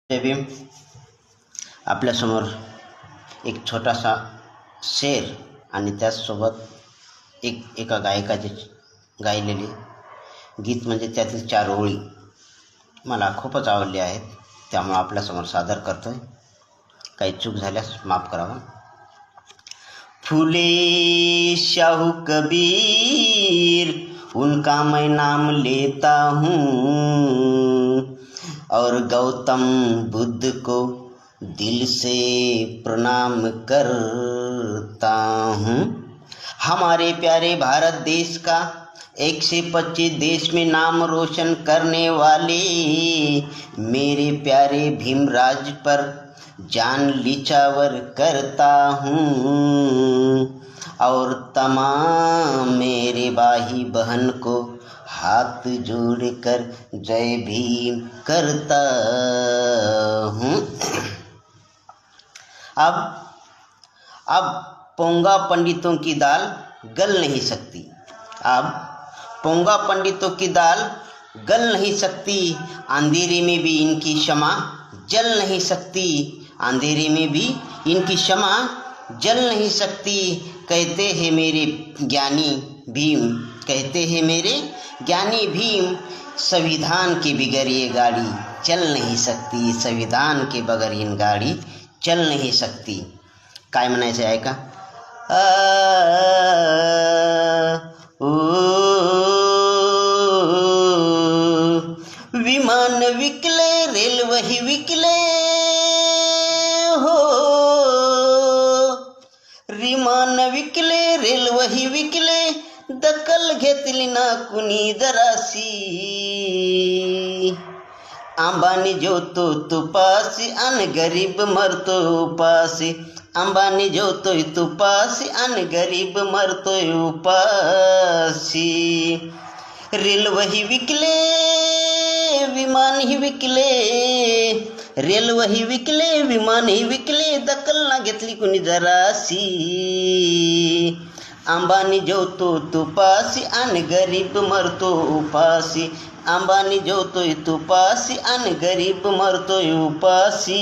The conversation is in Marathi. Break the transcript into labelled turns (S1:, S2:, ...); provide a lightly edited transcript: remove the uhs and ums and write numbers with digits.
S1: जय भीम. आपल्यासमोर एक छोटासा शेर आणि त्याचसोबत एका गायकाचे गायलेले गीत म्हणजे त्यातील 4 ओळी मला खूपच आवडले आहेत, त्यामुळे आपल्यासमोर सादर करतोय. काही चूक झाल्यास माफ करावा. फूले शाहू कबीर उनका मैं नाम लेता हूँ और गौतम बुद्ध को दिल से प्रणाम करता हूँ. हमारे प्यारे भारत देश का 125 देश में नाम रोशन करने वाले मेरे प्यारे भीमराज पर जान निछावर करता हूँ और तमाम मेरे भाई बहन को हाथ जोड़कर जय भीम करता हूँ. अब पोंगा पंडितों की दाल गल नहीं सकती. अब पोंगा पंडितों की दाल गल नहीं सकती. अंधेरे में भी इनकी क्षमा जल नहीं सकती. अंधेरे में भी इनकी क्षमा जल नहीं सकती. कहते हैं मेरे ज्ञानी भीम, कहते हैं मेरे ज्ञानी भीम, संविधान के बगैर ये गाड़ी चल नहीं सकती. संविधान के बगैर इन गाड़ी चल नहीं सकती. काय म्हणायचं आहे का? विमान विकले, रेल्वेही विकले हो. विमान विकले, रेल्वेही विकले, दखल घेतली ना कुणी जरासी. अंबानी जेवतो तुपासी आणि गरीब मरतो उपासी. अंबानी जेवतोय तुपासी आणि गरीब मरतोय उपासी. रेल्वेही विकले, विमानही विकले, रेल्वेही विकले, विमानही विकले, दखल ना घेतली कुणी जरासी. अंबानी जेवतो तुपासी आणि गरीब मरतो उपासी. अंबानी जेवतोय तुपासी आणि गरीब मरतोय उपासी.